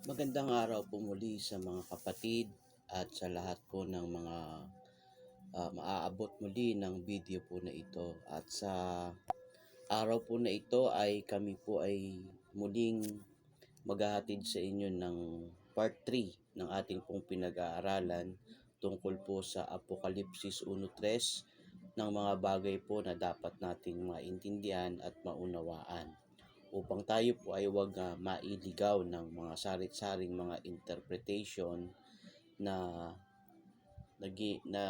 Magandang araw po muli sa mga kapatid at sa lahat po ng mga maaabot muli ng video po na ito. At sa araw po na ito ay kami po ay muling maghahatid sa inyo ng part 3 ng ating pong pinag-aaralan tungkol po sa Apokalipsis 1:3 ng mga bagay po na dapat nating maintindihan at maunawaan upang tayo po ay huwag mailigaw ng mga sarit-saring mga interpretation na na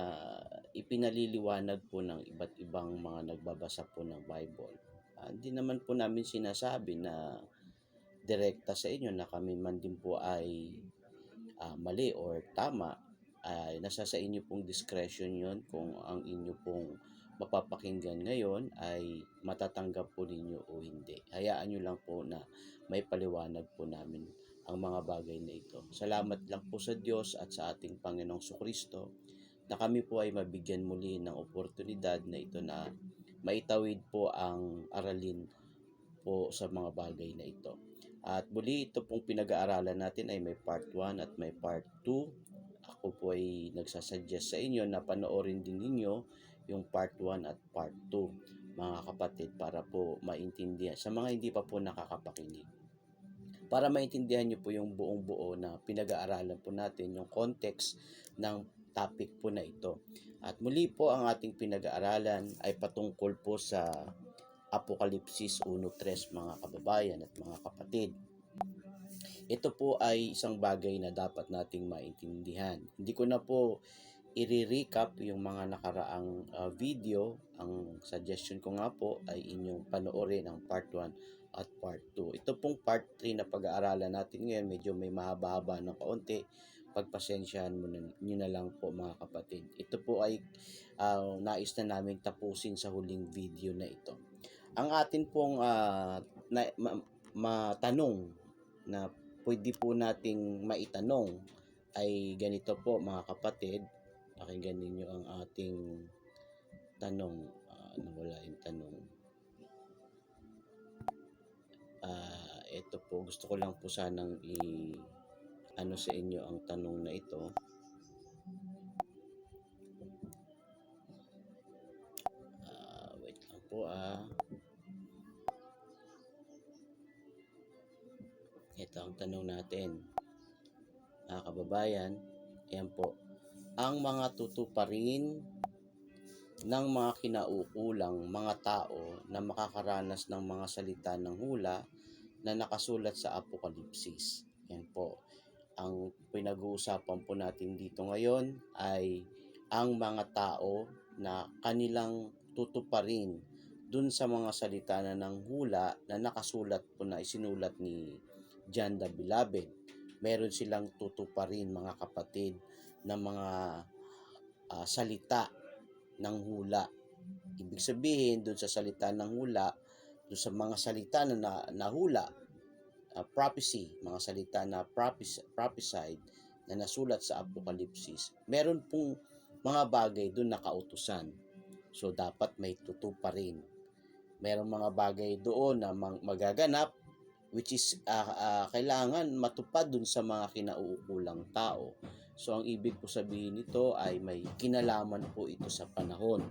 ipinaliliwanag po ng iba't ibang mga nagbabasa po ng Bible. Hindi naman po namin sinasabi na direkta sa inyo na kami man din po ay mali or tama. Nasa sa inyo pong discretion yon kung ang inyo pong mapapakinggan ngayon ay matatanggap po ninyo o hindi. Hayaan nyo lang po na may paliwanag po namin ang mga bagay na ito. Salamat lang po sa Diyos at sa ating Panginoong Kristo na kami po ay mabigyan muli ng oportunidad na ito na maitawid po ang aralin po sa mga bagay na ito. At muli ito pong pinag-aaralan natin ay may part 1 at may part 2. Ako po ay nagsasuggest sa inyo na panoorin din ninyo yung part 1 at part 2, mga kapatid, para po maintindihan sa mga hindi pa po nakakapakinig. Para maintindihan nyo po yung buong buo na pinag-aaralan po natin, yung context ng topic po na ito. At muli po ang ating pinag-aaralan ay patungkol po sa Apokalipsis 1:3, mga kababayan at mga kapatid. Ito po ay isang bagay na dapat nating maintindihan. Hindi ko na po i-recap yung mga nakaraang video. Ang suggestion ko nga po ay inyong panoorin ang part 1 at part 2. Ito pong part 3 na pag-aaralan natin ngayon, medyo may mahaba-haba ng kaunti. Pagpasensyahan nyo na lang po, mga kapatid. Ito po ay nais na namin tapusin sa huling video na ito. Ang atin pong matanong na pwede po nating maitanong ay ganito po, mga kapatid. Pakinggan ninyo ang ating tanong. Nawala yung tanong. Ito po, gusto ko lang po sanang ano sa inyo ang tanong na ito. Wait lang po Ito ang tanong natin, mga kababayan. Ayan po. Ang mga tutuparin ng mga kinaukulang mga tao na makakaranas ng mga salita ng hula na nakasulat sa Apokalipsis. Yan po. Ang pinag-uusapan po natin dito ngayon ay ang mga tao na kanilang tutuparin dun sa mga salita na ng hula na nakasulat po na isinulat ni John the Beloved. Meron silang tutuparin, mga kapatid, na mga salita ng hula. Ibig sabihin, dun sa salita ng hula, dun sa mga salita na hula, prophecy, mga salita na prophesied na nasulat sa Apokalipsis, meron pong mga bagay dun na kautusan. So, dapat may tutuparin. Meron mga bagay doon na magaganap which is kailangan matupad dun sa mga kinauukulang tao. So, ang ibig po sabihin nito ay may kinalaman po ito sa panahon.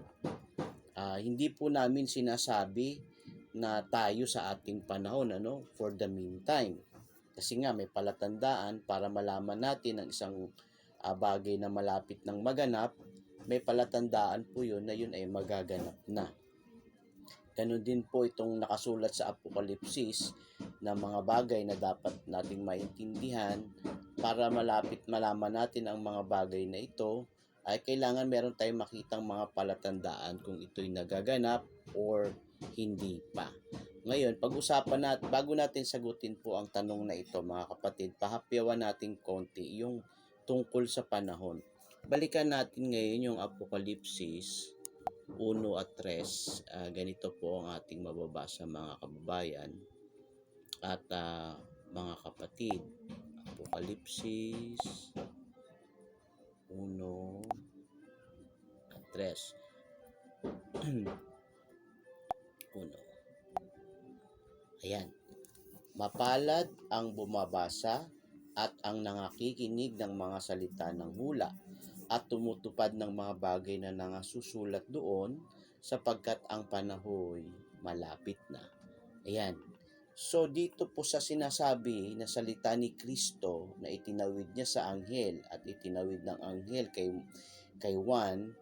Hindi po namin sinasabi na tayo sa ating panahon, for the meantime. Kasi nga may palatandaan para malaman natin ang isang bagay na malapit ng maganap, may palatandaan po yun na yun ay magaganap na. Ganun din po itong nakasulat sa Apokalipsis na mga bagay na dapat nating maintindihan. Para malapit malaman natin ang mga bagay na ito, ay kailangan meron tayong makitang mga palatandaan kung ito'y nagaganap or hindi pa. Ngayon, pag-usapan natin, bago natin sagutin po ang tanong na ito, mga kapatid, pahapyawan natin konti yung tungkol sa panahon. Balikan natin ngayon yung Apokalipsis 1 at 3. Ganito po ang ating mababasa, mga kababayan at mga kapatid. Apokalipsis 1 at 3. 1. Ayan. Mapalad ang bumabasa at ang nangakikinig ng mga salita ng hula at tumutupad ng mga bagay na nangasusulat doon sapagkat ang panahon malapit na. Ayan. So dito po sa sinasabi na salita ni Kristo na itinawid niya sa anghel at itinawid ng anghel kay Juan,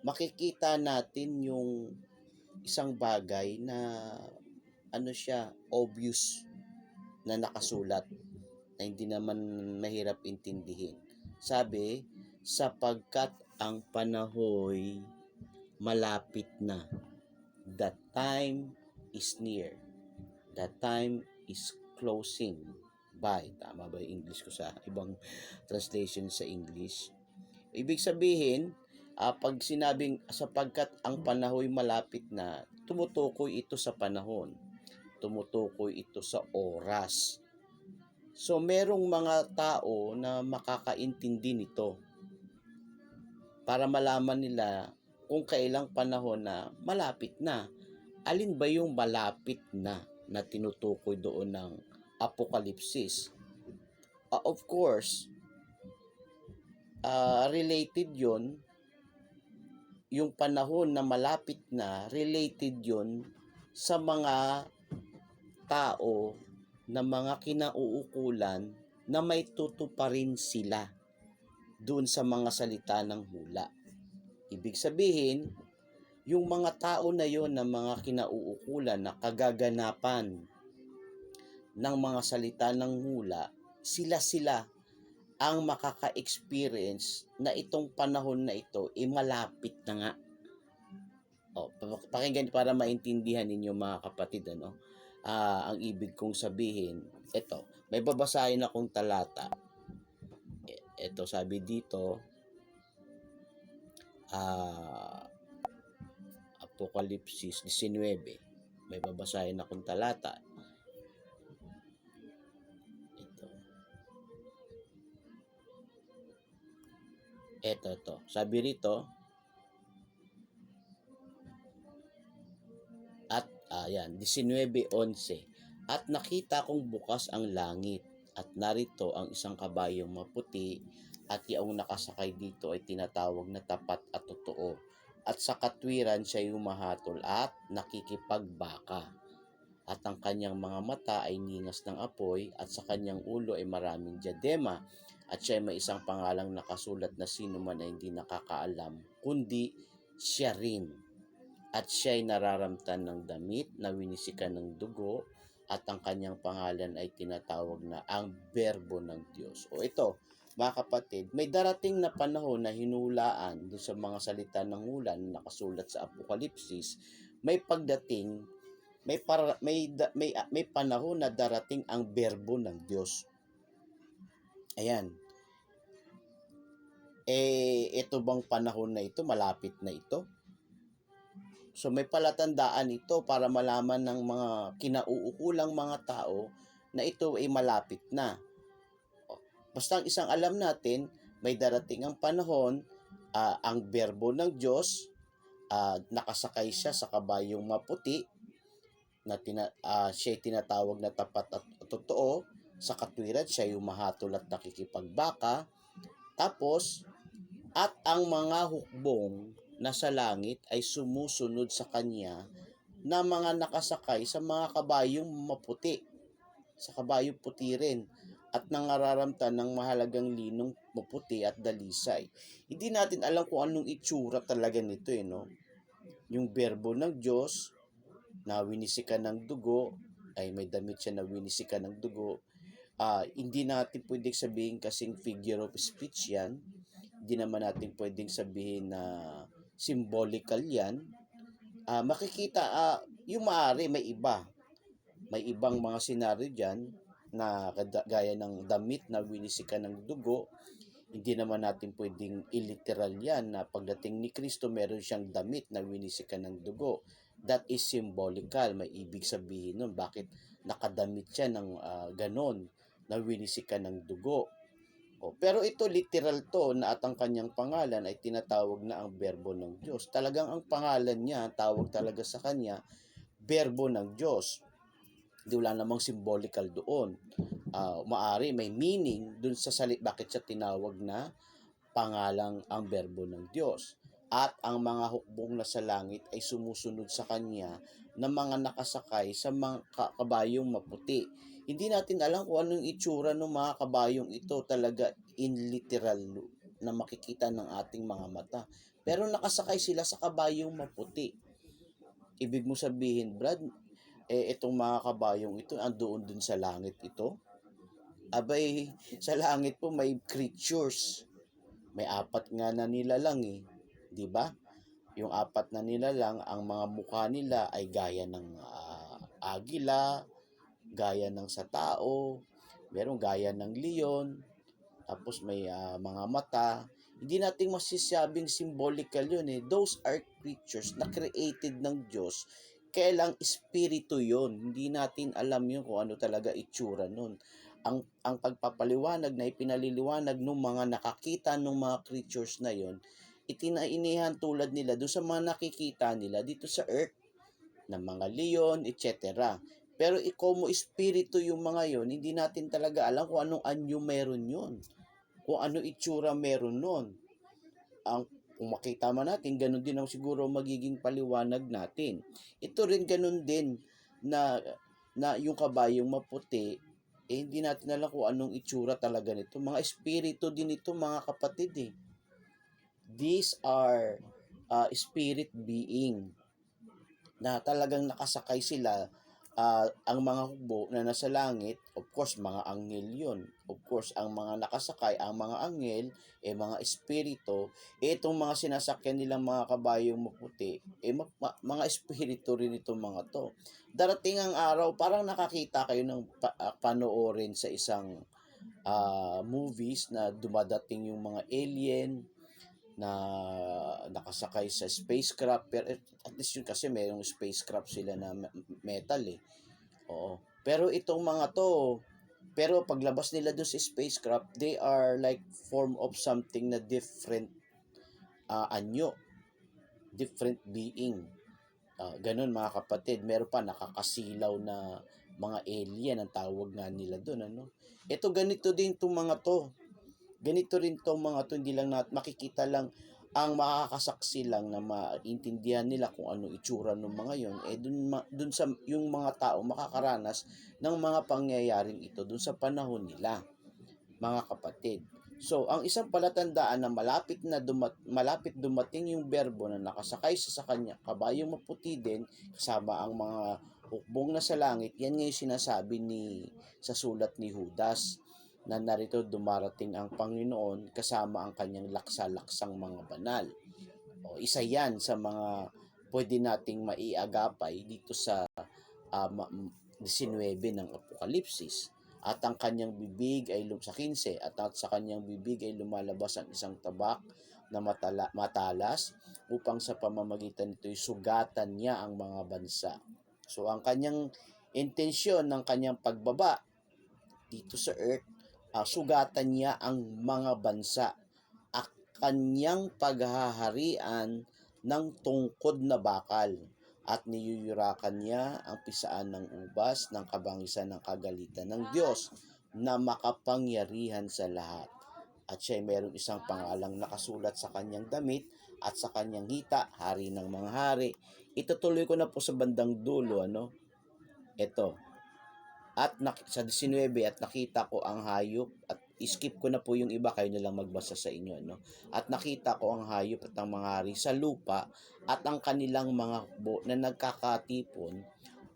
makikita natin yung isang bagay na siya, obvious na nakasulat na hindi naman mahirap intindihin. Sabi, sapagkat ang panahoy malapit na. The time is near. The time is closing by. Tama ba yung English ko sa ibang translation sa English? Ibig sabihin, pag sinabing sapagkat ang panahoy malapit na, tumutukoy ito sa panahon. Tumutukoy ito sa oras. So, merong mga tao na makakaintindi nito para malaman nila kung kailang panahon na malapit na. Alin ba yung malapit na tinutukoy doon ng Apokalipsis? Of course, related yon, yung panahon na malapit na, related yon sa mga tao na mga kinauukulan na may tutuparin sila doon sa mga salita ng hula. Ibig sabihin, yung mga tao na yon na mga kinauukulan na kagaganapan ng mga salita ng hula, sila ang makaka-experience na itong panahon na ito malapit na nga. Pakinggan para maintindihan ninyo mga kapatid, ang ibig kong sabihin. Ito, may babasahin akong talata. Ito, sabi dito, Apokalipsis 19. May babasahin akong talata. Ito. Sabi rito, at ayan, 19:11. At nakita kong bukas ang langit, at narito ang isang kabayong maputi, at yaong nakasakay dito ay tinatawag na tapat at totoo. At sa katwiran siya humahatol at nakikipagbaka. At ang kanyang mga mata ay ningas ng apoy, at sa kanyang ulo ay maraming diadema, at siya ay may isang pangalang nakasulat na sino man ay hindi nakakaalam, kundi siya rin. At siya ay nararamtan ng damit na winisikan ng dugo, at ang kanyang pangalan ay tinatawag na ang Berbo ng Diyos. O ito, mga kapatid, may darating na panahon na hinulaan doon sa mga salita ng hula na nakasulat sa Apokalipsis. May pagdating, may panahon na darating ang Berbo ng Diyos. Ayan. Ito bang panahon na ito, malapit na ito? So may palatandaan ito para malaman ng mga kinauukulang mga tao na ito ay malapit na. Basta ang isang alam natin, may darating ang panahon, ang Berbo ng Diyos, nakasakay siya sa kabayong maputi, na siya tinatawag na tapat at totoo. Sa katwiran siya humahatol at nakikipagbaka. Tapos, at ang mga hukbong nasa langit ay sumusunod sa kanya na mga nakasakay sa mga kabayong maputi, sa kabayong puti rin, at nangararamtan ng mahalagang linong maputi at dalisay. Hindi natin alam kung anong itsura talaga nito, no? Yung Berbo ng Diyos na winisikan ng dugo, ay may damit siya na winisikan ng dugo. Hindi natin pwedeng sabihin kasing figure of speech yan. Hindi naman natin pwedeng sabihin na symbolical yan. Makikita, yung maaari may iba. May ibang mga senaryo dyan na gaya ng damit na winisikan ng dugo. Hindi naman natin pwedeng iliteral yan na pagdating ni Kristo meron siyang damit na winisikan ng dugo. That is symbolical. May ibig sabihin nun. Bakit nakadamit siya ng ganon na winisikan ng dugo? Pero ito literal to na at ang kanyang pangalan ay tinatawag na ang Berbo ng Diyos. Talagang ang pangalan niya, tawag talaga sa kanya, Berbo ng Diyos. Di wala namang symbolical doon. maari may meaning dun sa bakit siya tinawag na pangalang ang berbo ng Diyos. At ang mga hukbong nasa langit ay sumusunod sa kanya na mga nakasakay sa mga kabayong maputi. Hindi natin alam kung anong itsura ng mga kabayong ito talaga in literal na makikita ng ating mga mata. Pero nakasakay sila sa kabayong maputi. Ibig mo sabihin, Brad, itong mga kabayong ito, andoon dun sa langit ito? Abay, sa langit po may creatures. May 4 nga na nilalang eh, 'di ba? Yung 4 na nilalang, ang mga mukha nila ay gaya ng agila, gaya ng sa tao, merong gaya ng leon, tapos may mga mata. Hindi natin masasabing symbolical yun eh. Those are creatures na created ng Diyos. Kaya lang espiritu yun. Hindi natin alam yun kung ano talaga itsura nun. Ang pagpapaliwanag na ipinaliliwanag ng mga nakakita ng mga creatures na yon, itinainihan tulad nila doon sa mga nakikita nila dito sa earth ng mga leon, etc. Pero ikaw mo espiritu yung mga yon, hindi natin talaga alam kung anong anyo meron yun. Kung ano itsura meron nun. Kung makita man natin, ganun din ang siguro magiging paliwanag natin. Ito rin ganun din na yung kabayong maputi, hindi natin alam kung anong itsura talaga nito. Mga espiritu din ito, mga kapatid eh. These are spirit being na talagang nakasakay sila. Ang mga hukbo na nasa langit, of course, mga anghel yun. Of course, ang mga nakasakay, ang mga anghel, mga espiritu, itong mga sinasakyan nilang mga kabayong maputi, mga espiritu rin itong mga to. Darating ang araw, parang nakakita kayo ng panoorin sa isang movies na dumadating yung mga alien na nakasakay sa spacecraft, pero at least yun kasi mayroong spacecraft sila na metal eh. Oo. Pero itong mga to, pero paglabas nila doon sa spacecraft, they are like form of something na different anyo, different being. Ganun mga kapatid, meron pa nakakasilaw na mga alien ang tawag nga nila doon, ano. Ito ganito din tong mga to. Ganito rin tong mga to, hindi lang makikita lang, ang makakasaksi lang na maintindihan nila kung ano itsura ng mga yon, dun sa yung mga tao makakaranas ng mga pangyayaring ito dun sa panahon nila, mga kapatid. So, ang isang palatandaan na malapit dumating yung berbo na nakasakay sa kanya, kabayong maputi din, kasama ang mga hukbong na sa langit, yan nga yung sinasabi sa sulat ni Judas, na narito dumarating ang Panginoon kasama ang kanyang laksa-laksang mga banal. Isa yan sa mga pwede nating maiagapay dito sa 19 ng Apokalipsis. At ang kanyang bibig ay sa 15, at sa kanyang bibig ay lumalabas ang isang tabak na matalas upang sa pamamagitan nito'y sugatan niya ang mga bansa. So ang kanyang intensyon ng kanyang pagbaba dito sa earth, sugatan niya ang mga bansa at kanyang paghaharian ng tungkod na bakal, at niyuyurakan niya ang pisaan ng ubas ng kabangisan ng kagalitan ng Diyos na makapangyarihan sa lahat. At siya ay mayroong isang pangalang nakasulat sa kanyang damit at sa kanyang hita, hari ng mga hari. Itutuloy ko na po sa bandang dulo, ano? Ito. At sa 19, at nakita ko ang hayop, at skip ko na po yung iba, kayo na lang magbasa sa inyo, no? At nakita ko ang hayop at ang mga hari sa lupa at ang kanilang mga hukbo na nagkakatipon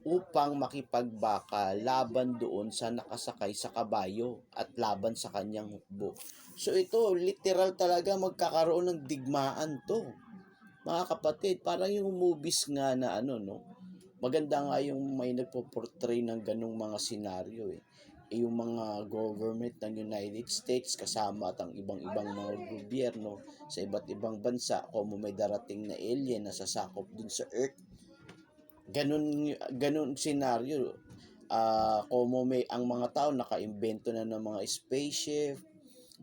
upang makipagbaka laban doon sa nakasakay sa kabayo at laban sa kanyang hukbo. So ito, literal talaga magkakaroon ng digmaan to, mga kapatid. Parang yung movies nga na ano, no? Maganda nga yung may nagpo-portray ng ganung mga senaryo eh. Yung mga government ng United States kasama at ang ibang-ibang mga gobyerno sa iba't ibang bansa, kung may darating na alien na sasakop dun sa earth. Ganun senaryo. Kung may ang mga tao nakaimbento na ng mga spaceship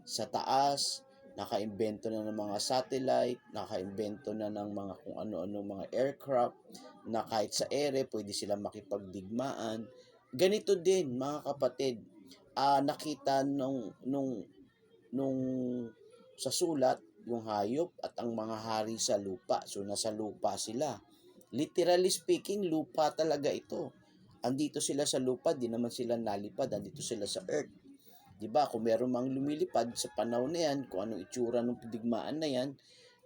sa taas, nakaimbento na ng mga satellite, nakaimbento na ng mga kung ano-ano mga aircraft, na kahit sa ere pwede silang makipagdigmaan. Ganito din mga kapatid, nakita nung sa sulat yung hayop at ang mga hari sa lupa. So nasa lupa sila. Literally speaking, lupa talaga ito. Andito sila sa lupa, di naman sila nalipad, andito sila sa earth. 'Di ba? Kung meron mang lumilipad sa panahon na 'yan, kung anong itsura ng digmaan na 'yan,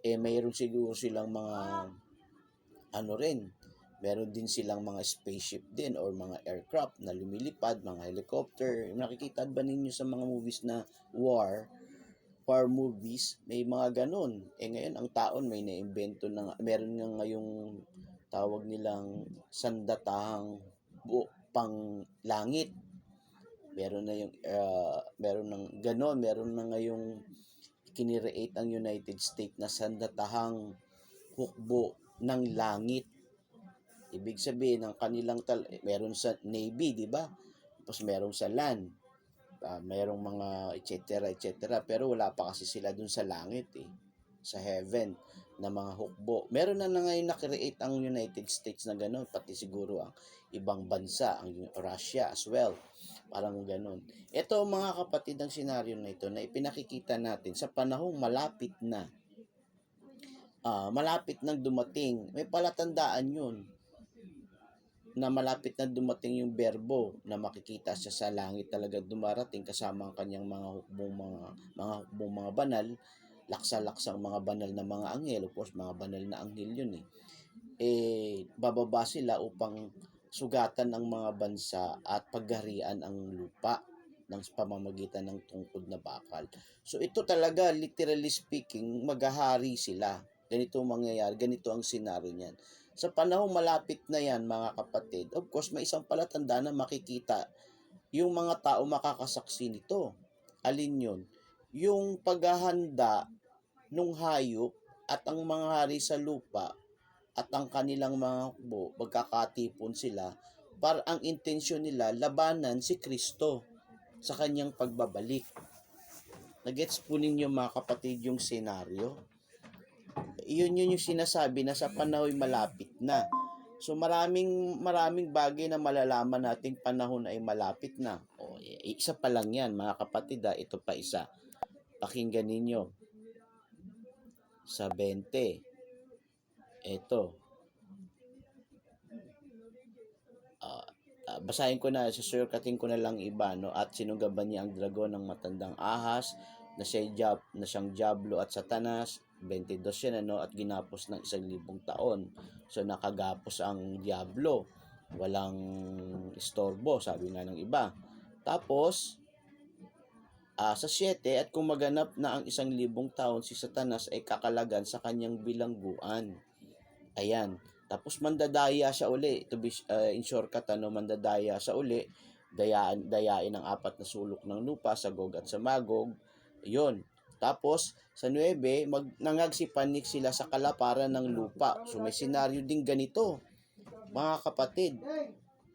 mayroon siguro silang mga meron din silang mga spaceship din or mga aircraft na lumilipad, mga helicopter. Nakikita ba ninyo sa mga movies na war movies, may mga ganun. Ngayon, ang taon may naimbento na, meron nga ngayong tawag nilang sandatahang pang langit. Meron na yung, meron ng ganon, meron na ngayong kinireate ang United States na sandatahang hukbo ng langit. Ibig sabihin ng kanilang meron sa Navy, di ba? Tapos meron sa land, mayroong mga etc. Pero wala pa kasi sila dun sa langit sa heaven na mga hukbo. Meron na ngayon na-create ang United States na gano'n, pati siguro ang ibang bansa, ang Russia as well. Parang gano'n. Ito mga kapatid, ang senaryo na ito na ipinakikita natin sa panahong malapit nang dumating. May palatandaan yun na malapit na dumating yung berbo na makikita siya sa langit talaga dumarating kasama ang kanyang mga hukbong mga banal, laksa-laksang mga banal na mga anghel. Of course, mga banal na anghel yun bababa sila upang sugatan ang mga bansa at pagharian ang lupa ng pamamagitan ng tungkod na bakal. So ito talaga, literally speaking, maghahari sila. Ganito mangyayari, ganito ang senaryo niyan. Sa panahong malapit na yan, mga kapatid, of course, may isang palatandaan na makikita yung mga tao makakasaksi nito. Alin yun? Yung paghahanda nung hayop at ang mga hari sa lupa at ang kanilang mga hukbo, magkakatipon sila para ang intensyon nila labanan si Kristo sa kanyang pagbabalik. Nagets po ninyo mga kapatid yung senaryo? Yun yung sinasabi na sa panahon malapit na. So maraming bagay na malalaman nating panahon ay malapit na. Isa pa lang yan mga kapatid, ito pa isa. Pakinggan ninyo. Sa 20. Ito. Basahin ko na, susurkatin ko na lang iba, no? At sinugaban niya ang dragon ng matandang ahas na siyang Diablo at Satanas. 22 yan, at ginapos ng 1,000 taon. So nakagapos ang Diablo, walang istorbo, sabi nga ng iba. Tapos sa 7, at kung maganap na ang 1,000 taon, si Satanas ay kakalagan sa kanyang bilangguan. Ayan. Tapos mandadaya siya uli. To be in shortcut, mandadaya sa uli. Dayain ang 4 na sulok ng lupa, sa Gog at sa Magog. 'Yon. Tapos sa 9, nangagsipanik sila sa kalaparan ng lupa. So may senaryo din ganito, mga kapatid.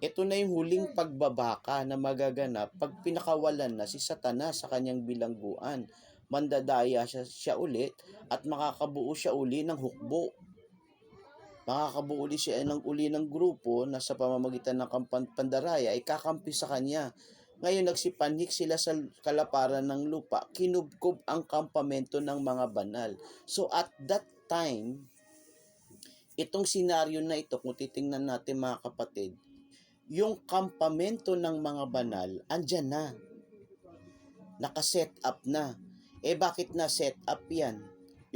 Ito na yung huling pagbabaka na magaganap pag pinakawalan na si Satanas sa kanyang bilangguan. Mandadaya siya ulit at makakabuo siya uli ng hukbo. Makakabuo ulit siya ng grupo na sa pamamagitan ng pandaraya ay kakampi sa kanya. Ngayon nagsipanhik sila sa kalaparan ng lupa, kinubkob ang kampamento ng mga banal. So at that time, itong senaryo na ito, kung titingnan natin mga kapatid, yung kampamento ng mga banal, andyan na. Nakaset up na. Bakit na set up yan?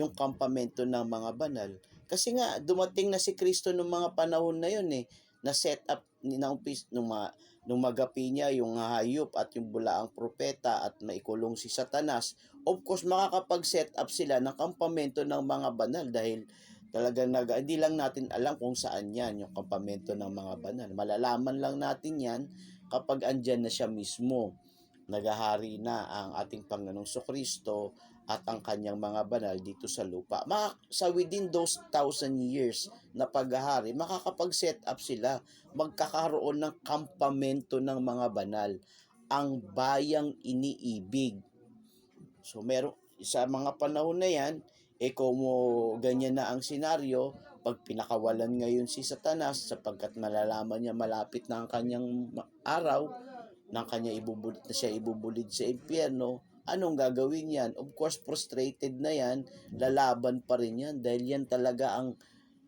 Yung kampamento ng mga banal. Kasi nga, dumating na si Kristo nung mga panahon na yun na set up nung magapi niya yung hayop at yung bulaang propeta at maikulong si Satanas. Of course, makakapag-set up sila ng kampamento ng mga banal dahil talagang hindi lang natin alam kung saan yan, yung kampamento ng mga banal. Malalaman lang natin yan kapag andyan na siya mismo. Naghahari na ang ating Panginoong Kristo at ang kanyang mga banal dito sa lupa. Sa within those 1,000 years na paghahari, makakapag-set up sila, magkakaroon ng kampamento ng mga banal, ang bayang iniibig. So meron sa mga panahon na yan, kung ganyan na ang senaryo, pag pinakawalan ngayon si Satanas sapagkat malalaman niya malapit na ang kanyang araw, ng kanya ibubulid na siya ibubulid sa impyerno, anong gagawin yan? Of course, frustrated na yan, lalaban pa rin yan dahil yan talaga ang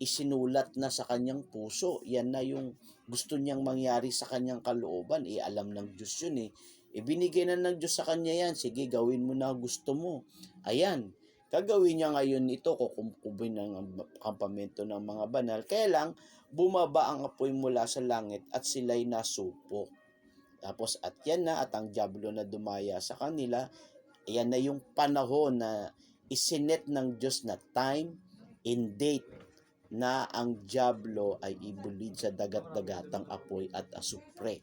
isinulat na sa kanyang puso. Yan na yung gusto niyang mangyari sa kanyang kalooban. Alam ng Diyos yun eh. Ibinigay na ng Diyos sa kanya yan. Sige, gawin mo na gusto mo. Ayan. Gagawin niya ngayon ito, kukumpubin ng kampamento ng mga banal. Kaya lang, bumaba ang apoy mula sa langit at sila'y nasupok. Tapos at yan na, at ang diablo na dumaya sa kanila, yan na yung panahon na isinet ng Diyos na time and date na ang diablo ay ibulid sa dagat-dagatang apoy at asupre.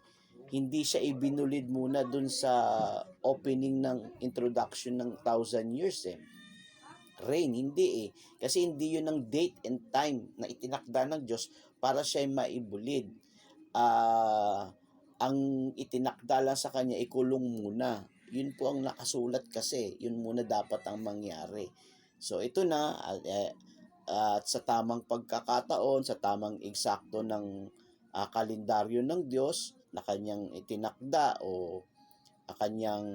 Hindi siya ibinulid muna dun sa opening ng introduction ng 1,000 years eh. Reign, hindi eh. Kasi hindi yun ang date and time na itinakda ng Diyos para siya ay maibulid. Ang itinakda lang sa kanya, ikulong muna. Yun po ang nakasulat kasi. Yun muna dapat ang mangyari. So ito na, at sa tamang pagkakataon, sa tamang eksakto ng kalendaryo ng Diyos na kanyang itinakda o kanyang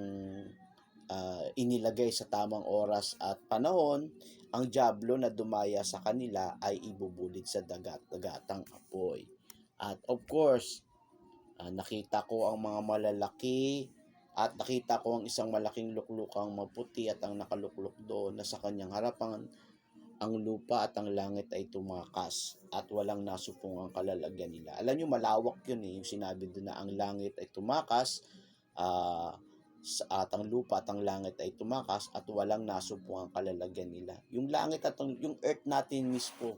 inilagay sa tamang oras at panahon, ang diablo na dumaya sa kanila ay ibubulid sa dagat-dagatang apoy. At of course, nakita ko ang mga malalaki at nakita ko ang isang malaking luklukang maputi at ang nakaluklok doon na sa kanyang harapan ang lupa at ang langit ay tumakas at walang nasupong ang kalalagyan nila. Alam nyo, malawak yun eh, yung sinabi doon na ang langit ay tumakas, at ang lupa at ang langit ay tumakas at walang nasupong ang kalalagyan nila. Yung langit at yung earth natin mismo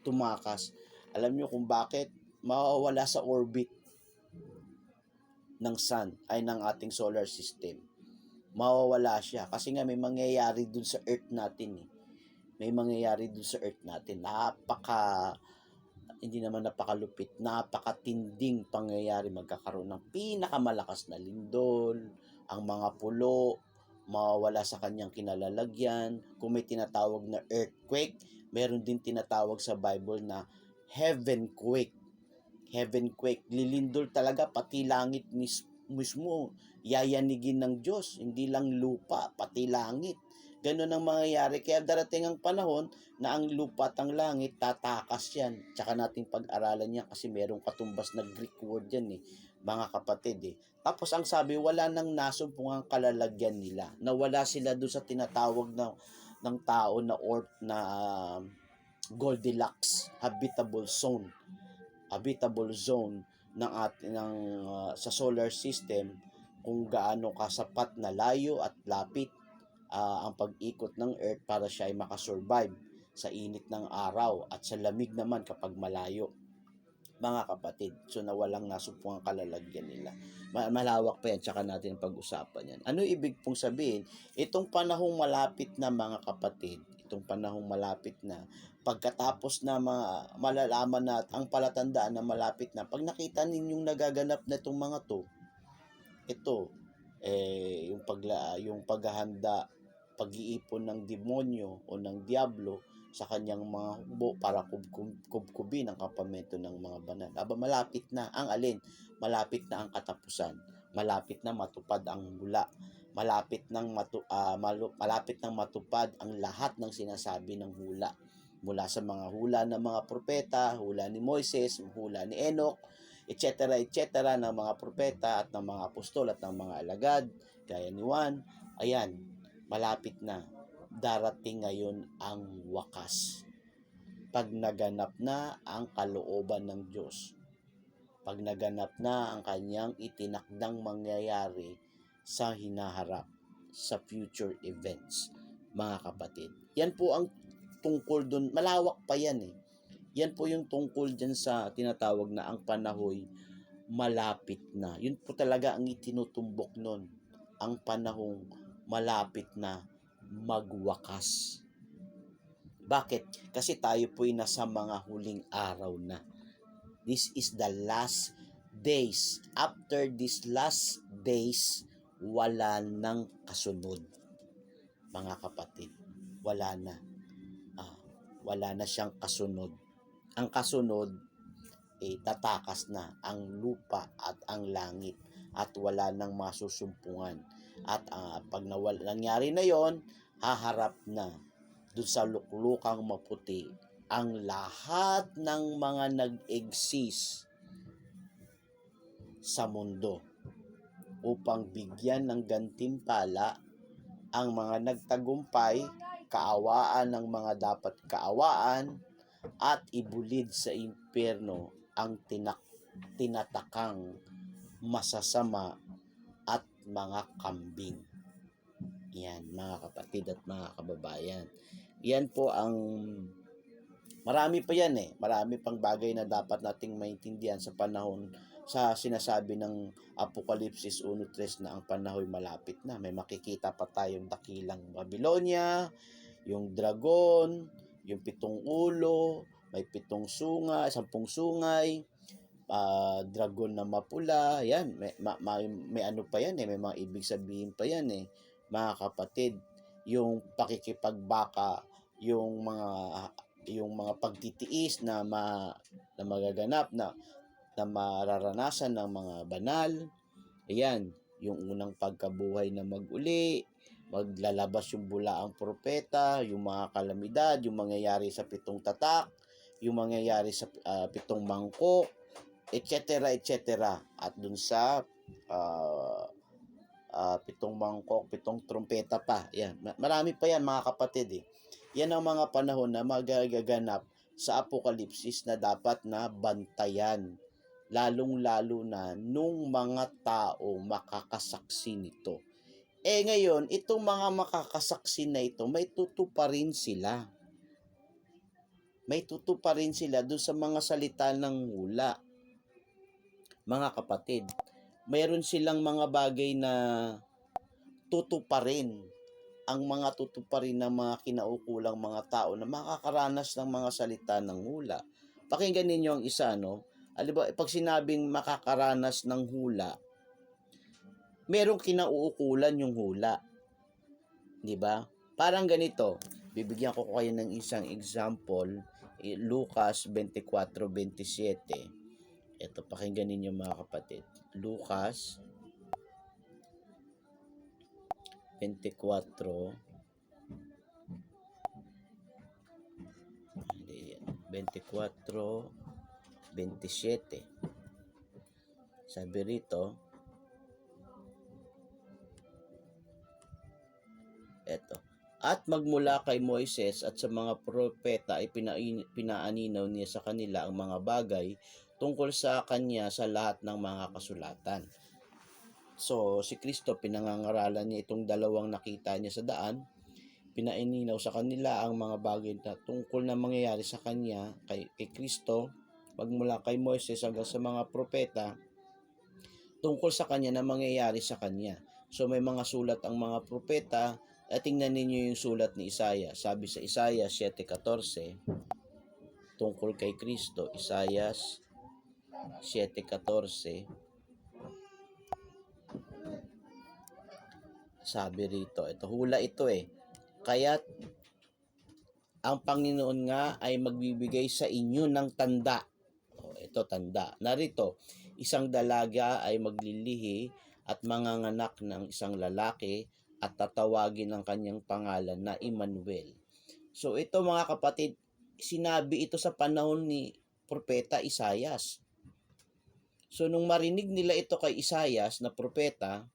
tumakas. Alam nyo kung bakit? Mawawala sa orbit ng sun ay ng ating solar system. Mawawala siya kasi nga may mangyayari dun sa earth natin eh. May mangyayari dun sa earth natin. Hindi naman napakalupit, napakatinding pangyayari. Magkakaroon ng pinakamalakas na lindol, ang mga pulo, mawawala sa kanyang kinalalagyan. Kung may tinatawag na earthquake, meron din tinatawag sa Bible na heavenquake. Heavenquake, lilindol talaga, pati langit mismo, yayanigin ng Diyos, hindi lang lupa, pati langit. Ganun ang mangyayari. Kaya darating ang panahon na ang lupa at ang langit, tatakas yan. Tsaka nating pag-aralan yan kasi merong katumbas na Greek word yan eh, mga kapatid eh. Tapos ang sabi, wala nang nasumpong ang kalalagyan nila. Nawala sila doon sa tinatawag ng tao na Goldilocks, habitable zone sa solar system, kung gaano kasapat na layo at lapit ang pag-ikot ng Earth para siya ay makasurvive sa init ng araw at sa lamig naman kapag malayo, mga kapatid. So na walang nasupong ang kalalagyan nila. Malawak pa yan, tsaka natin pag-usapan yan. Ano ibig pong sabihin? Itong panahong malapit na, mga kapatid, itong panahong malapit na, pagkatapos na malalaman na ang palatandaan na malapit na, pag nakita ninyong nagaganap na itong mga to, ito, yung paghahanda, pag-iipon ng demonyo o ng diablo sa kanyang mga hukbo para kubkubin ang kampamento ng mga banal. Malapit na ang alin? Malapit na ang katapusan. Malapit na matupad ang hula. Malapit nang matupad ang lahat ng sinasabi ng hula. Mula sa mga hula ng mga propeta, hula ni Moises, hula ni Enoch, etc. ng mga propeta at ng mga apostol at ng mga alagad, gaya ni Juan. Ayan, malapit na. Darating ngayon ang wakas. Pag naganap na ang kalooban ng Diyos. Pag naganap na ang kanyang itinakdang mangyayari sa hinaharap, sa future events, mga kapatid. Yan po ang tungkol dun. Malawak pa yan eh. Yan po yung tungkol dyan sa tinatawag na ang panahoy malapit na. Yun po talaga ang itinutumbok nun. Ang panahong malapit na magwakas. Bakit? Kasi tayo po'y nasa mga huling araw na. This is the last days. After these last days, wala nang kasunod. Mga kapatid, wala na. Wala na siyang kasunod. Ang kasunod, tatakas na ang lupa at ang langit. at wala nang masusumpungan. At pag nangyari na yon, haharap na dun sa luklukang maputi ang lahat ng mga nag-exist sa mundo upang bigyan ng gantimpala ang mga nagtagumpay, kaawaan ng mga dapat kaawaan, at ibulid sa impyerno ang tinatakang masasama at mga kambing. Yan, mga kapatid at mga kababayan. Yan po ang marami pa yan Marami pang bagay na dapat nating maintindihan sa panahon sa sinasabi ng Apokalipsis 1:3 na ang panahon malapit na. May makikita pa tayong dakilang Babylonia, yung dragon, yung 7 ulo, may 7 sungay, 10 sungay, dragon na mapula, yan, may ano pa yan may mga ibig sabihin pa yan mga kapatid. Yung pakikipagbaka, yung mga pagtitiis na magaganap na mararanasan ng mga banal. Ayan, yung unang pagkabuhay na maguli, maglalabas yung bulaang propeta, yung mga kalamidad, yung mangyayari sa 7 tatak, yung mangyayari sa 7 mangkok, etc. At dun sa 7 mangkok, 7 trompeta pa. Yan, marami pa yan mga kapatid Yan ang mga panahon na magaganap sa Apokalipsis na dapat na bantayan, lalong-lalo na nung mga tao makakasaksi nito. Ngayon, itong mga makakasaksi na ito, may tutuparin sila. May tutuparin sila doon sa mga salita ng hula. Mga kapatid, mayroon silang mga bagay na tutuparin. Ang mga tutuparin ng mga kinaukulang mga tao na makakaranas ng mga salita ng hula. Pakinggan ninyo ang isa, Aliba, pag sinabing makakaranas ng hula, merong kinauukulan yung hula. Di ba? Parang ganito. Bibigyan ko kayo ng isang example. Lucas 24:27. Ito, pakinggan ninyo mga kapatid. Lucas 24:27. Sabi rito, eto, at magmula kay Moises at sa mga propeta ay pinaaninaw niya sa kanila ang mga bagay tungkol sa kanya sa lahat ng mga kasulatan. So, si Kristo, pinangangaralan niya itong dalawang nakita niya sa daan. Pinaaninaw sa kanila ang mga bagay na tungkol na mangyayari sa kanya, kay Kristo, magmula kay Moises hanggang sa mga propeta, tungkol sa kanya na mangyayari sa kanya. So, may mga sulat ang mga propeta. At tingnan ninyo yung sulat ni Isaiah. Sabi sa Isaiah 7:14, tungkol kay Kristo, Isaiah 7:14, sabi rito, ito hula ito kaya't ang Panginoon nga ay magbibigay sa inyo ng tanda. Ito tanda. Narito, isang dalaga ay maglilihi at manganganak ng isang lalaki at tatawagin ang kanyang pangalan na Emmanuel. So ito mga kapatid, sinabi ito sa panahon ni Propeta Isaias. So nung marinig nila ito kay Isaias na propeta,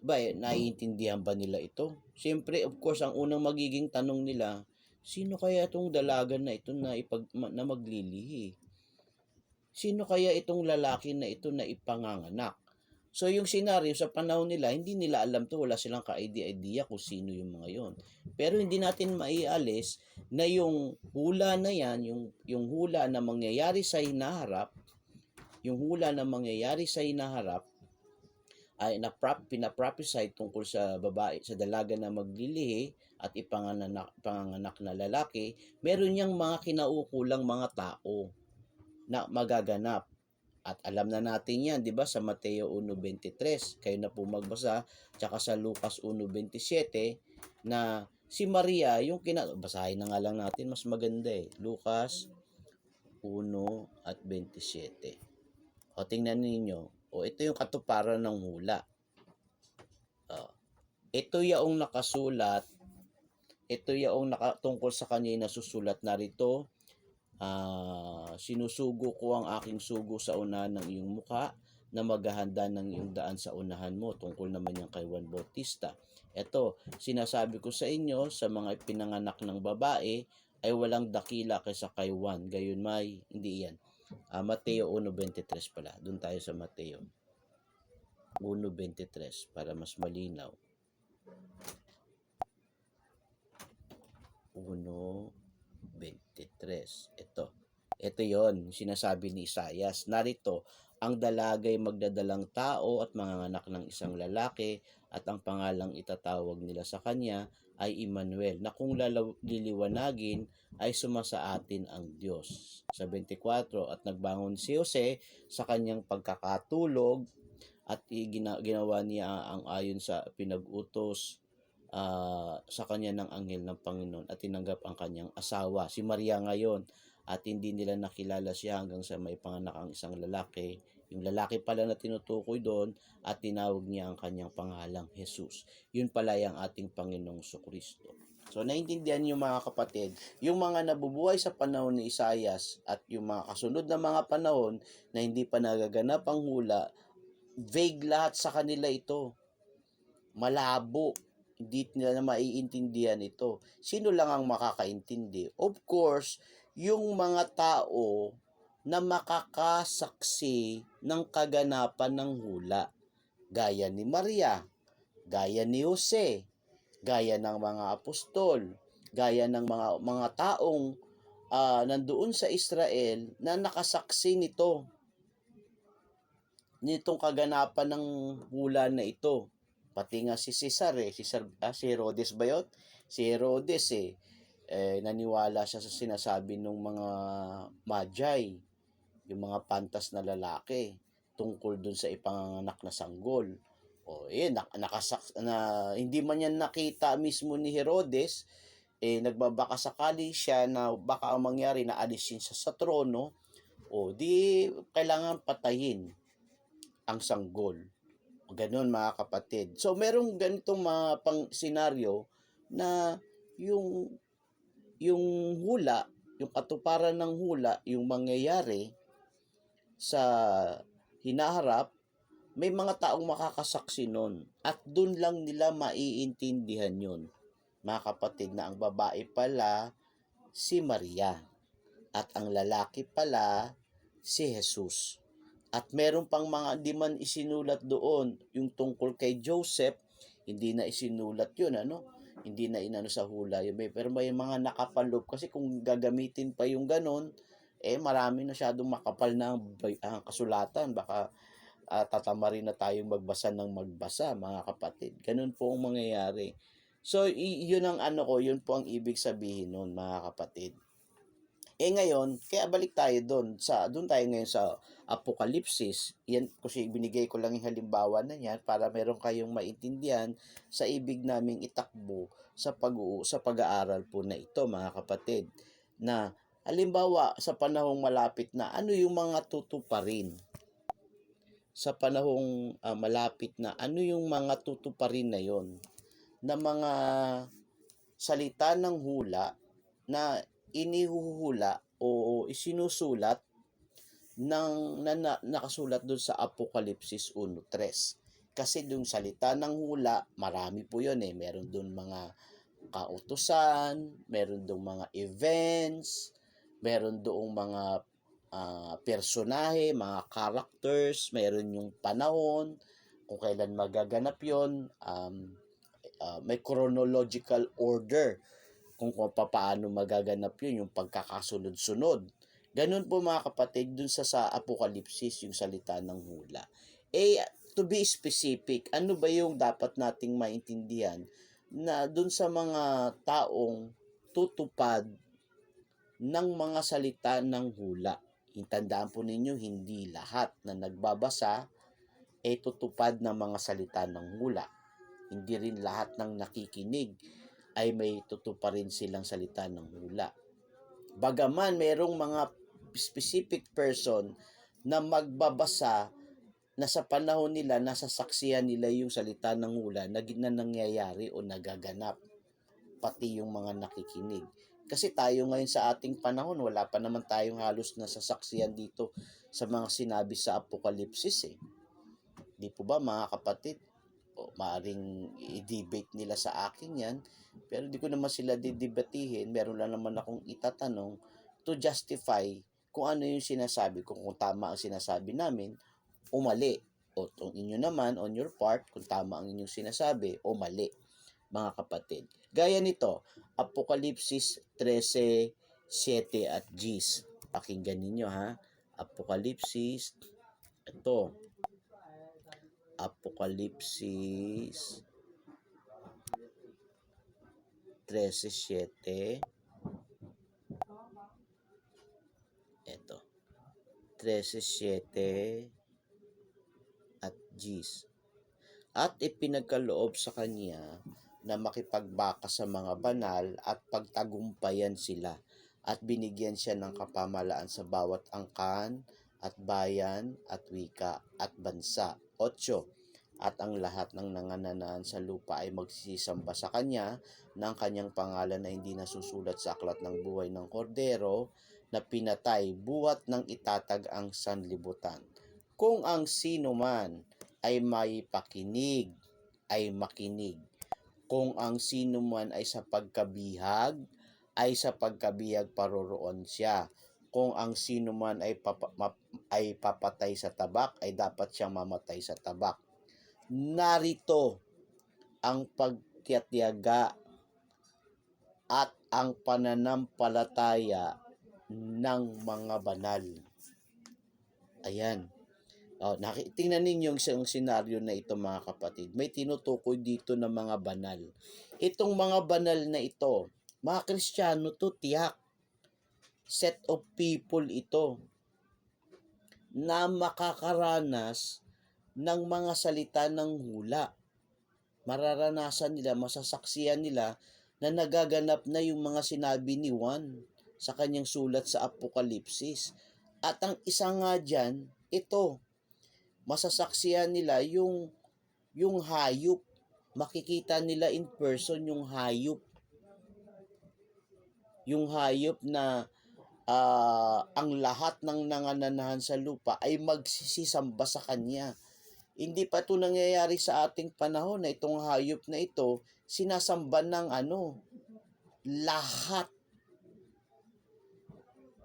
naiintindihan ba nila ito? Siyempre, of course, ang unang magiging tanong nila, sino kaya itong dalaga na ito na maglilihi? Sino kaya itong lalaki na ito na ipanganganak? So yung senaryo sa panahon nila, hindi nila alam to, wala silang ka-idea kung sino yung mga yon. Pero hindi natin maialis na yung hula na yan, yung hula na mangyayari sa hinaharap, ay pinaprophesy tungkol sa babae, sa dalaga na maglilihi at ipanganak na lalaki. Meron niyang mga kinaukulang mga tao na magaganap. At alam na natin yan, di ba, sa Mateo 1:23, kayo na po magbasa, tsaka sa Lucas 1:27, na si Maria, basahin na nga lang natin, mas maganda Lucas 1:27. O tingnan ninyo, O ito yung katuparan ng hula. Ito yaong nakasulat, ito yaong tungkol sa kanya yung nasusulat narito. Sinusugo ko ang aking sugo sa unahan ng iyong mukha, na maghahanda ng iyong daan sa unahan mo. Tungkol naman yan kay Juan Bautista. Ito, sinasabi ko sa inyo, sa mga pinanganak ng babae, ay walang dakila kaysa kay Juan. Gayon may, hindi yan. Mateo 1:23 pala. Doon tayo sa Mateo 1:23 para mas malinaw. 1:23. Ito yon sinasabi ni Isaias. Narito, ang dalagay magdadalang tao at manganganak ng isang lalaki, at ang pangalang itatawag nila sa kanya ay Emmanuel, na kung liliwanagin ay sumasa atin ang Diyos. Sa 24, at nagbangon si Jose sa kanyang pagkakatulog, at ginawa niya ang ayon sa pinag-utos sa kanya ng anghel ng Panginoon, at tinanggap ang kanyang asawa, si Maria ngayon, at hindi nila nakilala siya hanggang sa may panganak ang isang lalaki. Yung lalaki pala na tinutukoy doon, at tinawag niya ang kanyang pangalang Jesus. Yun pala yung ating Panginoong Kristo. So, naintindihan niyo mga kapatid, yung mga nabubuhay sa panahon ni Isaias at yung mga kasunod na mga panahon na hindi pa nagaganap ang hula, vague lahat sa kanila ito. Malabo. Hindi nila na maiintindihan ito. Sino lang ang makakaintindi? Of course, yung mga tao na makakasaksi ng kaganapan ng hula. Gaya ni Maria, gaya ni Jose, gaya ng mga apostol, gaya ng mga taong nandoon sa Israel na nakasaksi nitong kaganapan ng hula na ito. Pati nga si Cesar si Herodes ba yun? Si Herodes naniwala siya sa sinasabi ng mga Magi, yung mga pantas na lalaki, tungkol dun sa ipanganak na sanggol. Hindi man yan nakita mismo ni Herodes, nagbabaka sakali siya na baka ang mangyari na alisin siya sa trono, di kailangan patayin ang sanggol. Ganon mga kapatid. So merong ganitong mga senaryo na yung hula, yung katuparan ng hula, yung mangyayari sa hinaharap, may mga taong makakasaksi nun. At dun lang nila maiintindihan yun, mga kapatid, na ang babae pala si Maria at ang lalaki pala si Jesus. At meron pang mga di man isinulat doon, yung tungkol kay Joseph, hindi na isinulat yun, hindi na inano sa hula yun. Pero may mga nakapaloob, kasi kung gagamitin pa yung ganon, marami na masyadong makapal na ang kasulatan. Baka tatama rin na tayong magbasa ng magbasa, mga kapatid. Ganon po ang mangyayari. So, yun ang yun po ang ibig sabihin nun, mga kapatid. Ngayon, kaya balik tayo doon tayo ngayon sa Apokalipsis. Yan, kasi binigay ko lang yung halimbawa na yan para meron kayong maintindihan sa ibig naming itakbo sa pag-aaral po na ito, mga kapatid. Na halimbawa sa panahong malapit na, ano yung mga tutuparin? Sa panahong malapit na, ano yung mga tutuparin na yon? Na mga salita ng hula na inihuhula o isinusulat nakasulat doon sa Apokalipsis 1:3. Kasi yung salita ng hula, marami po yun Meron doon mga kautusan, meron doon mga events, meron doon mga personahe, mga characters, meron yung panahon, kung kailan magaganap yun, may chronological order kung paano magaganap yun, yung pagkakasunod-sunod. Ganun po mga kapatid, dun sa Apokalipsis, yung salita ng hula. To be specific, ano ba yung dapat nating maintindihan na dun sa mga taong tutupad ng mga salita ng hula? Tandaan po ninyo, hindi lahat na nagbabasa tutupad ng mga salita ng hula. Hindi rin lahat ng nakikinig ay may tutuparin silang salita ng hula. Bagaman merong mga specific person na magbabasa na sa panahon nila, nasasaksihan nila yung salita ng hula na nangyayari o nagaganap, pati yung mga nakikinig. Kasi tayo ngayon sa ating panahon, wala pa naman tayong halos nasasaksihan dito sa mga sinabi sa Apokalipsis eh. Di po ba mga kapatid? O, maaring i-debate nila sa akin yan, pero di ko naman sila didebatihin. Meron lang naman akong itatanong to justify kung ano yung sinasabi ko, kung tama ang sinasabi namin o mali. O kung inyo naman, on your part, kung tama ang inyong sinasabi o mali, mga kapatid. Gaya nito, Apokalipsis 13:7 at Gs. Pakinggan ninyo ha. Apokalipsis, ito, Apokalipsis 13:7. Ito. 13:7 at Gs. At ipinagkaloob sa kanya na makipagbaka sa mga banal at pagtagumpayan sila, at binigyan siya ng kapamalaan sa bawat angkan at bayan at wika at bansa. 8. At ang lahat ng nangananaan sa lupa ay magsisamba sa kanya ng kanyang pangalan na hindi nasusulat sa aklat ng buhay ng Kordero na pinatay buhat ng itatag ang sanlibutan. Kung ang sino man ay may pakinig, ay makinig. Kung ang sino man ay sa pagkabihag, ay sa pagkabihag paroroon siya. Kung ang sino man ay papatay sa tabak, ay dapat siyang mamatay sa tabak. Narito ang pagtitiyaga at ang pananampalataya ng mga banal. Ayan. Tingnan ninyo yung isang senaryo na ito mga kapatid. May tinutukoy dito ng mga banal. Itong mga banal na ito, mga Kristiyano to, tiyak. Set of people ito na makakaranas ng mga salita ng hula. Mararanasan nila, masasaksihan nila na nagaganap na yung mga sinabi ni Juan sa kanyang sulat sa Apokalipsis. At ang isa nga dyan, ito, masasaksihan nila yung hayop. Makikita nila in person yung hayop. Yung hayop na ang lahat ng nangananahan sa lupa ay magsisisamba sa kanya. Hindi pa ito nangyayari sa ating panahon na itong hayop na ito sinasamba ng lahat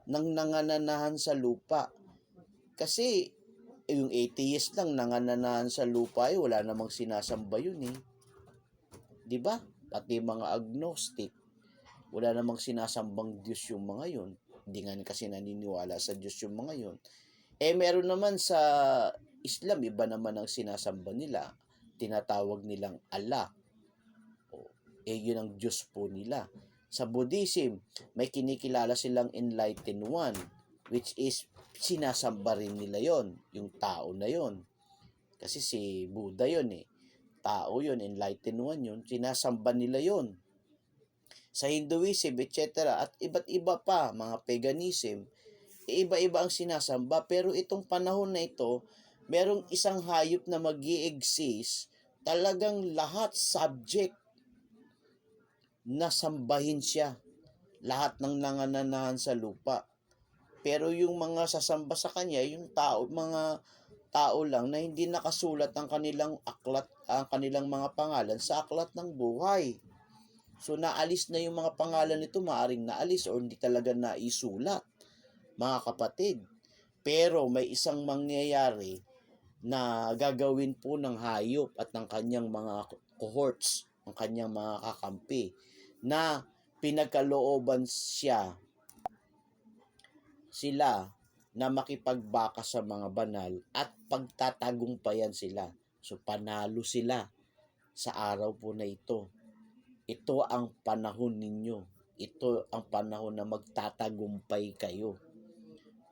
ng nangananahan sa lupa. Kasi yung atheist lang nangananahan sa lupa ay wala namang sinasamba yun eh. 'Di ba? Pati mga agnostic, wala namang sinasambang Diyos yung mga yun. Hindi nga kasi naniniwala sa Diyos yung mga yun. Meron naman sa Islam, iba naman ang sinasamba nila. Tinatawag nilang Allah. Yun ang Diyos po nila. Sa Buddhism, may kinikilala silang Enlightened One, which is sinasamba rin nila yon, yung tao na yon. Kasi si Buddha yon eh. Tao yon, Enlightened One yon, sinasamba nila yon. Sa Hinduism, etc. At iba't iba pa, mga paganism, iba-iba ang sinasamba. Pero itong panahon na ito, merong isang hayop na mag-i-exist, talagang lahat subject na sambahin siya. Lahat ng nangananahan sa lupa. Pero yung mga sasamba sa kanya, yung mga tao lang na hindi nakasulat ang kanilang aklat, ang kanilang mga pangalan sa aklat ng buhay. So naalis na yung mga pangalan nito, maaring naalis o hindi talaga naisulat, mga kapatid. Pero may isang mangyayari na gagawin po ng hayop at ng kanyang mga cohorts, ng kanyang mga kakampi, na pinagkalooban sila na makipagbaka sa mga banal at pagtatagumpayan sila. So panalo sila sa araw po na ito. Ito ang panahon ninyo. Ito ang panahon na magtatagumpay kayo.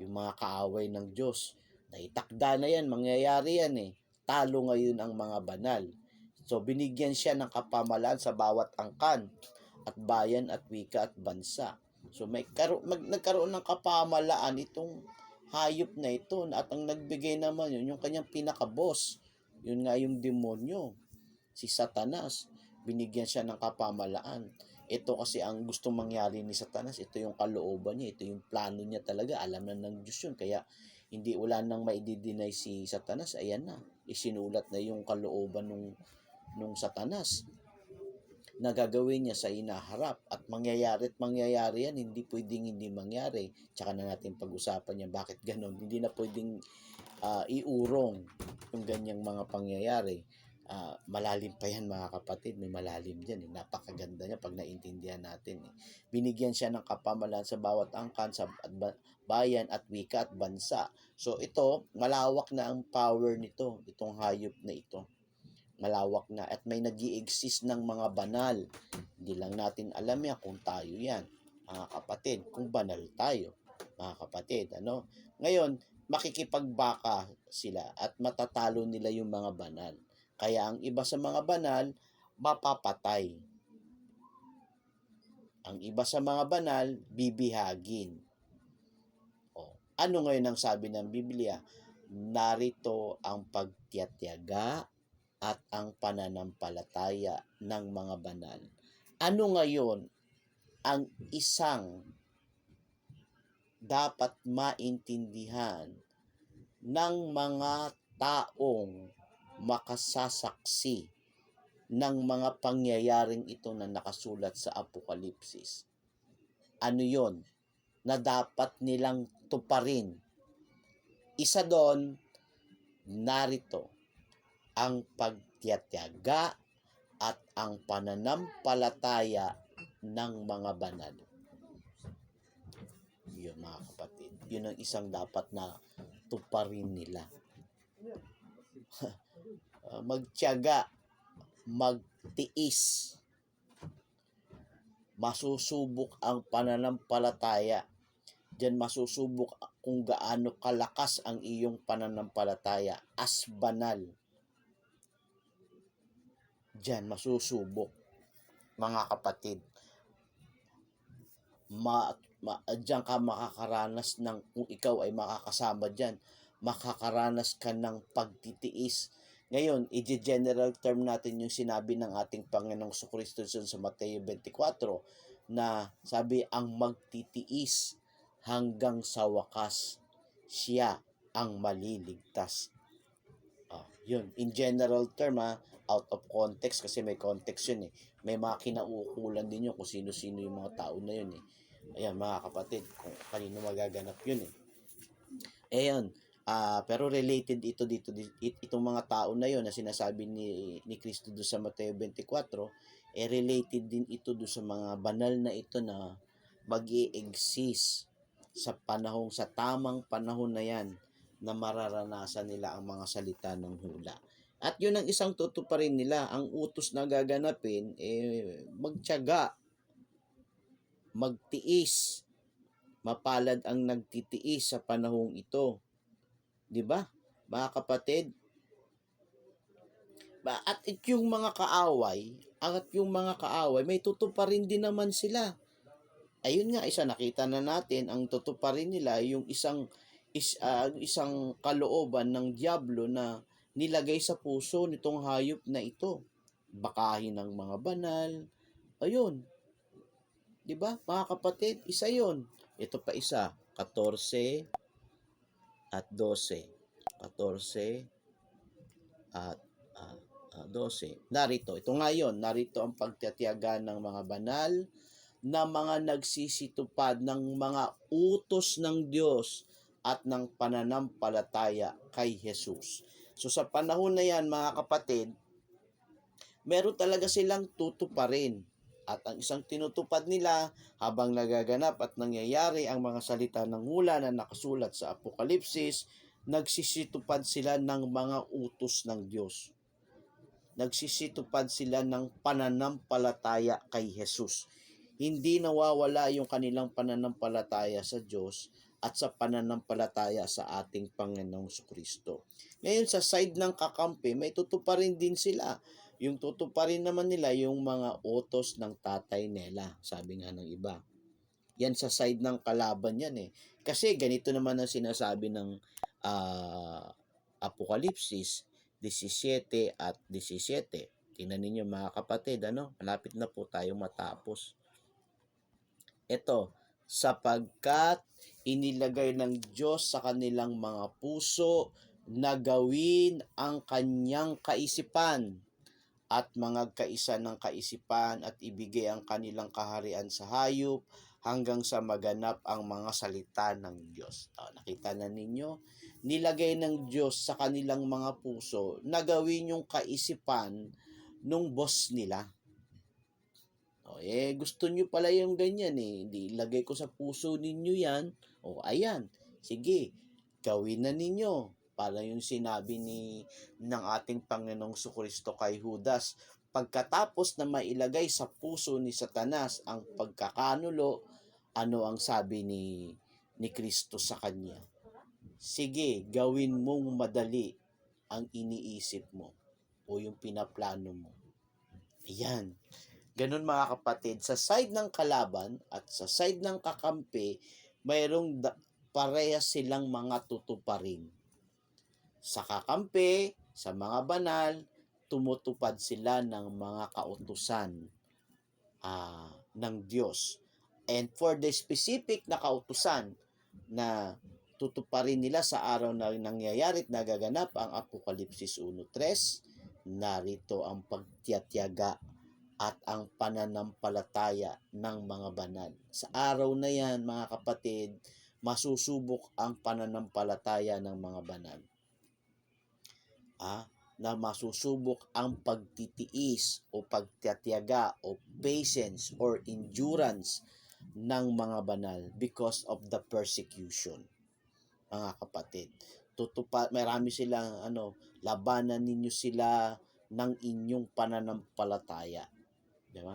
Yung mga kaaway ng Diyos, naitakda na yan, mangyayari yan eh. Talo ngayon ang mga banal. So binigyan siya ng kapamalaan sa bawat angkan at bayan at wika at bansa. So nagkaroon ng kapamalaan itong hayop na ito at ang nagbigay naman yun, yung kanyang pinaka-boss, yun nga yung demonyo, si Satanas, binigyan siya ng kapamalaan. Ito kasi ang gusto mangyari ni Satanas, ito yung kalooban niya, ito yung plano niya talaga, alam na ng Diyos yun, kaya hindi wala nang maididinay si Satanas, ayan na, isinulat na yung kalooban nung Satanas na gagawin niya sa inaharap at mangyayari yan, hindi pwedeng hindi mangyari. Tsaka na natin pag-usapan yan, bakit ganon, hindi na pwedeng iurong yung ganyang mga pangyayari. Malalim pa yan mga kapatid, may malalim dyan napakaganda niya pag naintindihan natin Binigyan siya ng kapamalan sa bawat angkan, sa bayan at wika at bansa. So ito, malawak na ang power nito, itong hayop na ito, malawak na at may nag-i-exist ng mga banal. Hindi lang natin alam yan kung tayo yan, mga kapatid, kung banal tayo, mga kapatid. Ngayon, makikipagbaka sila at matatalo nila yung mga banal. Kaya ang iba sa mga banal, mapapatay. Ang iba sa mga banal, bibihagin. Ano ngayon ang sabi ng Biblia? Narito ang pagtiyatyaga at ang pananampalataya ng mga banal. Ano ngayon ang isang dapat maintindihan ng mga taong makasasaksi ng mga pangyayaring ito na nakasulat sa Apokalipsis? Ano yon na dapat nilang tuparin? Isa doon, narito ang pagtiyatyaga at ang pananampalataya ng mga banal. Yun mga kapatid, yun ang isang dapat na tuparin nila. Magtiyaga, magtiis, masusubok ang pananampalataya. Diyan masusubok kung gaano kalakas ang iyong pananampalataya as banal. Diyan masusubok, mga kapatid. Diyan ka makakaranas ng, kung ikaw ay makakasama diyan, makakaranas ka ng pagtitiis. Ngayon, i-general term natin yung sinabi ng ating Panginoong Jesucristo sa Mateo 24 na sabi, ang magtitiis hanggang sa wakas, siya ang maliligtas. Yun, in general term out of context, kasi may context yun may mga kinauukulan din yun kung sino-sino yung mga tao na yun Ayan mga kapatid, kung kanino magaganap yun Ayan, pero related ito dito, itong mga tao na yun na sinasabi ni Cristo doon sa Mateo 24, related din ito doon sa mga banal na ito na mag-i-exist sa tamang panahon na yan, na mararanasan nila ang mga salita ng hula. At yun ang isang tutuparin nila, ang utos na gaganapin, magtiyaga, magtiis, mapalad ang nagtitiis sa panahong ito. 'Di ba, mga kapatid? At yung mga kaaway, may tutuparin din naman sila. Ayun nga, nakita na natin, ang tutuparin nila yung isang kalooban ng diablo na nilagay sa puso nitong hayop na ito. Bakahin ng mga banal. Ayun. 'Di ba, mga kapatid? Isa 'yon. Ito pa isa, 14 at 12. 14 at 12. Narito, ito nga 'yon. Narito ang pagtitiyaga ng mga banal na mga nagsisitupad ng mga utos ng Diyos at ng pananampalataya kay Jesus. So sa panahon na yan, mga kapatid, meron talaga silang tutuparin. At ang isang tinutupad nila habang nagaganap at nangyayari ang mga salita ng hula na nakasulat sa Apokalipsis, nagsisitupad sila ng mga utos ng Diyos. Nagsisitupad sila ng pananampalataya kay Jesus. Hindi nawawala yung kanilang pananampalataya sa Diyos at sa pananampalataya sa ating Panginoong Jesucristo. Ngayon, sa side ng kakampi, may tutuparin din sila. Yung tutuparin naman nila yung mga utos ng tatay nila, sabi nga ng iba. Yan sa side ng kalaban yan eh. Kasi ganito naman ang sinasabi ng ah, Apokalipsis 17 at 17. Tingnan ninyo mga kapatid, malapit na po tayo matapos. Ito, sapagkat inilagay ng Diyos sa kanilang mga puso na gawin ang kanyang kaisipan at mangagkaisa ng kaisipan at ibigay ang kanilang kaharian sa hayop hanggang sa maganap ang mga salita ng Diyos. Nakita na ninyo? Nilagay ng Diyos sa kanilang mga puso na gawin yung kaisipan nung boss nila. Gusto nyo pala yung ganyan eh. Hindi, ilagay ko sa puso ninyo yan. Ayan. Sige, gawin na ninyo. Para yung sinabi ng ating Panginoong Kristo kay Judas, pagkatapos na mailagay sa puso ni Satanas ang pagkakanulo, ano ang sabi ni Kristo sa kanya? Sige, gawin mong madali ang iniisip mo o yung pinaplano mo. Ayan. Ganun mga kapatid, sa side ng kalaban at sa side ng kakampi, mayroong parehas silang mga tutuparin. Sa kakampi, sa mga banal, tumutupad sila ng mga kautusan ng Diyos. And for the specific na kautusan na tutuparin nila sa araw na nangyayari at nagaganap ang Apokalipsis 1:3, narito ang pagtiyatyaga at ang pananampalataya ng mga banal. Sa araw na yan, mga kapatid, masusubok ang pananampalataya ng mga banal. Na masusubok ang pagtitiis o pagtiyatyaga o patience or endurance ng mga banal because of the persecution. Mga kapatid, marami silang labanan ninyo sila ng inyong pananampalataya. Diba?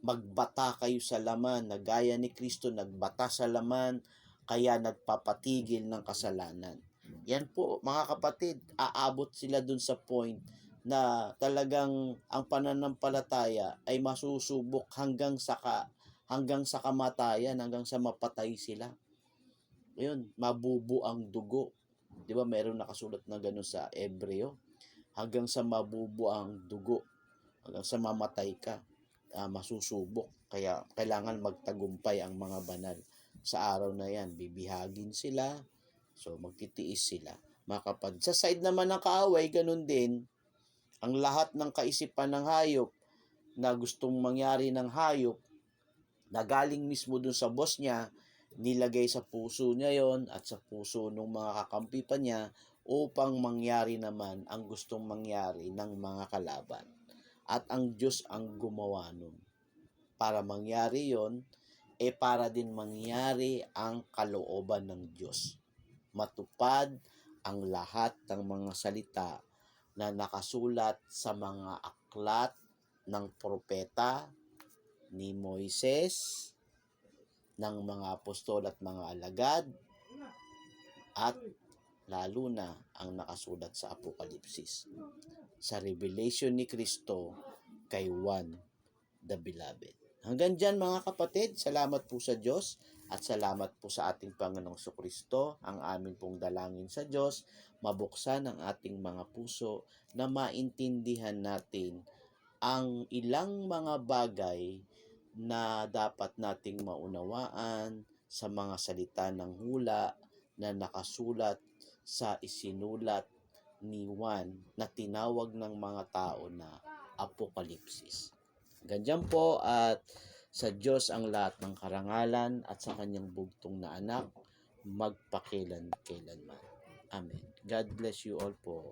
Magbata kayo sa laman na gaya ni Kristo nagbata sa laman, kaya nagpapatigil ng kasalanan. Yan po mga kapatid, aabot sila dun sa point na talagang ang pananampalataya ay masusubok hanggang sa kamatayan, hanggang sa mapatay sila. Ayun, mabubo ang dugo. 'Di ba? Mayroong nakasulat na gano'n sa Hebreo, hanggang sa mabubo ang dugo, hanggang sa mamatay ka, masusubok. Kaya kailangan magtagumpay ang mga banal. Sa araw na 'yan, bibihagin sila. So, magtitiis sila. Mga kapatid, sa side naman ng kaaway, ganun din, ang lahat ng kaisipan ng hayop na gustong mangyari ng hayop, na galing mismo dun sa boss niya, nilagay sa puso niya yon at sa puso ng mga kakampi pa niya upang mangyari naman ang gustong mangyari ng mga kalaban. At ang Diyos ang gumawa nun. Para mangyari yon, para din mangyari ang kalooban ng Diyos. Matupad ang lahat ng mga salita na nakasulat sa mga aklat ng propeta ni Moises, ng mga apostol at mga alagad, at lalo na ang nakasulat sa Apokalipsis, sa revelation ni Kristo kay Juan the Beloved. Hanggang dyan mga kapatid, salamat po sa Diyos at salamat po sa ating Panginoong Kristo. Ang amin pong dalangin sa Diyos, mabuksan ang ating mga puso na maintindihan natin ang ilang mga bagay na dapat nating maunawaan sa mga salita ng hula na nakasulat sa isinulat ni Juan na tinawag ng mga tao na Apokalipsis. Ganyan po, at sa Diyos ang lahat ng karangalan at sa kanyang bugtong na anak, magpakilan-kailanman. Amen. God bless you all po.